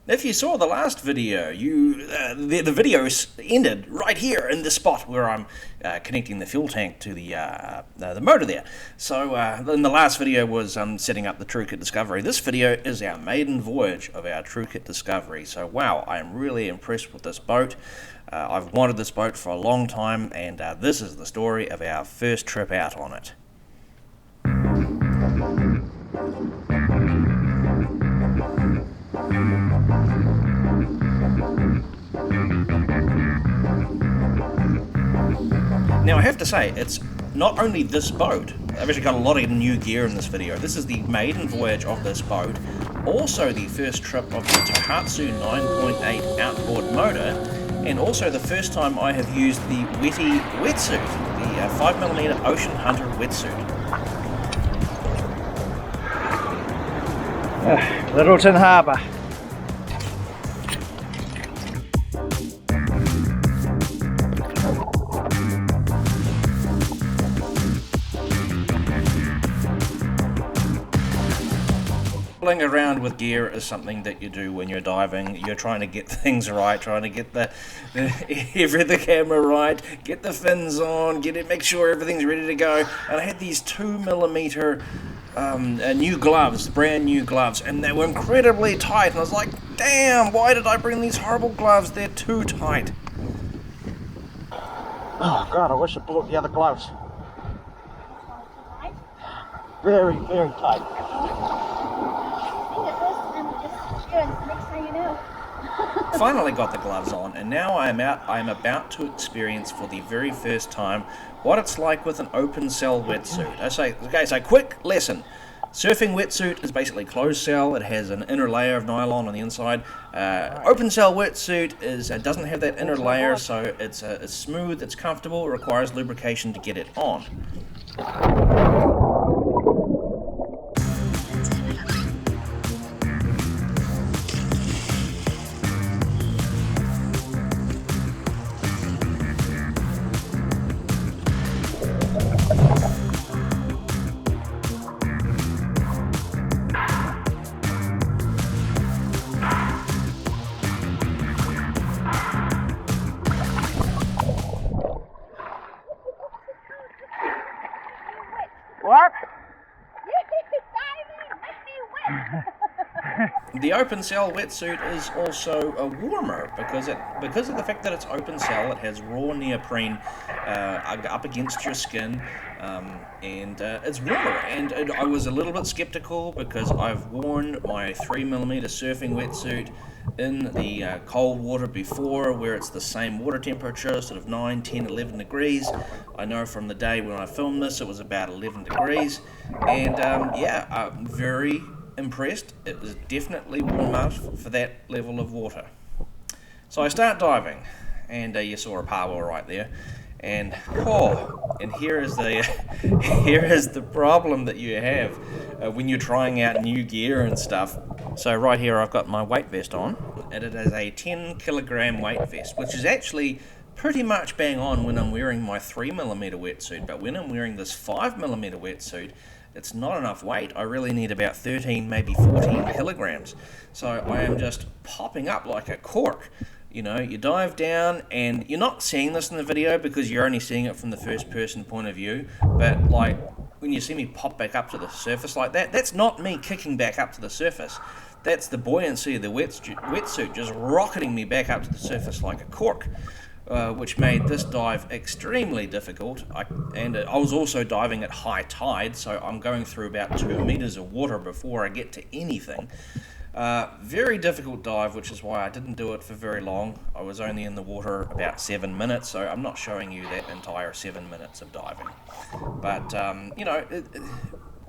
If you saw the last video, the video ended right here in the spot where I'm connecting the fuel tank to the motor there. So in the last video was setting up the TrueKit Discovery. This video is our maiden voyage of our TrueKit Discovery. So wow, I am really impressed with this boat. I've wanted this boat for a long time, and this is the story of our first trip out on it. Now I have to say, it's not only this boat. I've actually got a lot of new gear in this video. This is the maiden voyage of this boat, also the first trip of the Tohatsu 9.8 outboard motor, and also the first time I have used the wetty wetsuit, the 5mm Ocean Hunter wetsuit. Lyttelton Harbour. Fiddling around with gear is something that you do when you're diving. You're trying to get things right, trying to get the camera right, get the fins on, make sure everything's ready to go. And I had these 2mm new gloves, brand new gloves, and they were incredibly tight. And I was like, damn, why did I bring these horrible gloves? They're too tight. Oh God, I wish I brought the other gloves. Very, very tight. Finally got the gloves on, and now I am about to experience for the very first time what it's like with an open cell wetsuit. So quick lesson. Surfing wetsuit is basically closed cell. It has an inner layer of nylon on the inside. Open cell wetsuit doesn't have that inner layer, so it's smooth, it's comfortable, it requires lubrication to get it on. What? The open cell wetsuit is also warmer because of the fact that it's open cell. It has raw neoprene up against your skin, and it's warmer. And I was a little bit skeptical because I've worn my 3mm surfing wetsuit in the cold water before, where it's the same water temperature, sort of 9, 10, 11 degrees. I know from the day when I filmed this it was about 11 degrees, and I'm very impressed. It was definitely warm enough for that level of water. So I start diving, and you saw a parwell right there, and here is the problem that you have when you're trying out new gear and stuff. So right here I've got my weight vest on, and it is a 10 kilogram weight vest, which is actually pretty much bang on when I'm wearing my 3mm wetsuit, but when I'm wearing this 5mm wetsuit, it's not enough weight. I really need about 13, maybe 14 kilograms. So I am just popping up like a cork. You know, you dive down, and you're not seeing this in the video because you're only seeing it from the first person point of view, but like when you see me pop back up to the surface like that, that's not me kicking back up to the surface. That's the buoyancy of the wetsuit just rocketing me back up to the surface like a cork. Which made this dive extremely difficult. I was also diving at high tide, so I'm going through about 2 meters of water before I get to anything. Very difficult dive, which is why I didn't do it for very long. I was only in the water about 7 minutes, so I'm not showing you that entire 7 minutes of diving. But,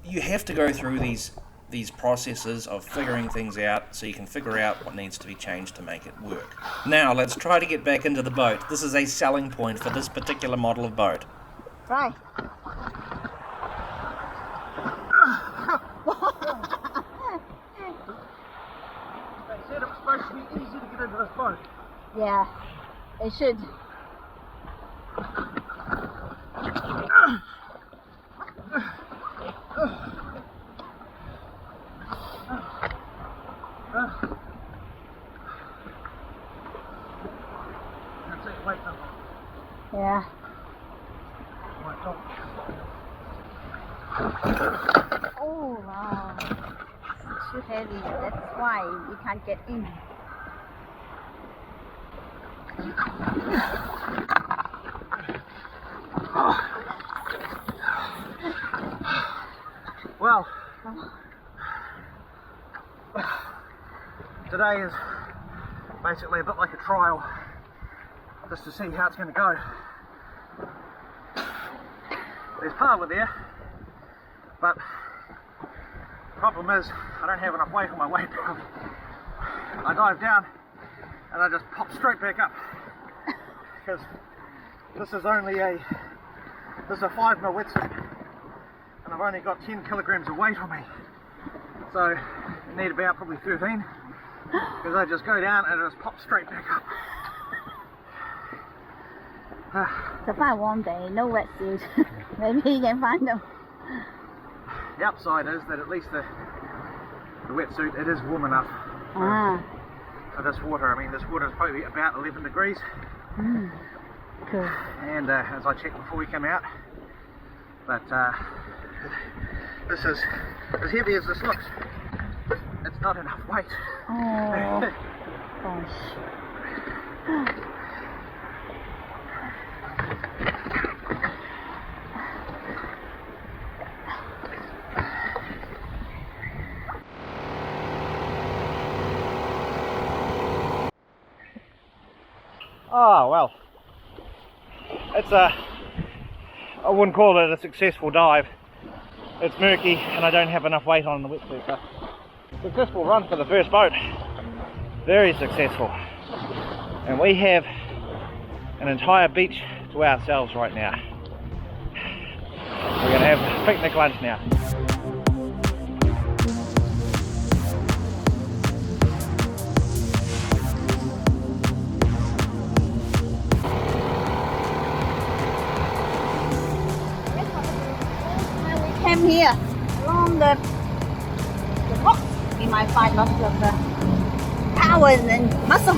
you have to go through these processes of figuring things out so you can figure out what needs to be changed to make it work. Now let's try to get back into the boat. This is a selling point for this particular model of boat. Right. They said it was supposed to be easy to get into this boat. Yeah, it should. Yeah. Oh wow. It's too heavy. That's why you can't get in. Well, today is basically a bit like a trial, just to see how it's going to go. There's power there, but the problem is I don't have enough weight on my weight. I dive down and I just pop straight back up, because this is only a 5mm wetsuit and I've only got 10 kilograms of weight on me, so I need about probably 13, because I just go down and I just pop straight back up. So far one day, no wetsuit. Maybe you can find them. The upside is that at least the wetsuit, it is warm enough for this water. I mean, this water is probably about 11 degrees. Cool. And as I checked before we came out, but this is as heavy as this looks. It's not enough weight. Oh gosh. Oh well, it's I wouldn't call it a successful dive. It's murky and I don't have enough weight on the wetsuit, but successful run for the first boat. Very successful. And we have an entire beach to ourselves right now. We're going to have picnic lunch now. Came here along the rocks. We might find lots of power and muscle.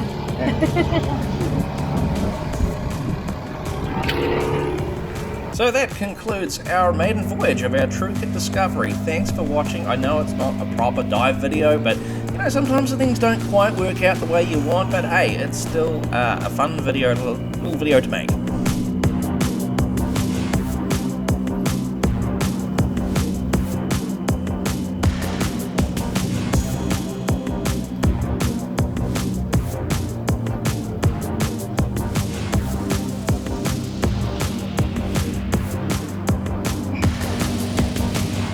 So that concludes our maiden voyage of our true hit discovery. Thanks for watching. I know it's not a proper dive video, but you know, sometimes the things don't quite work out the way you want, but hey, it's still a fun video, little video to make.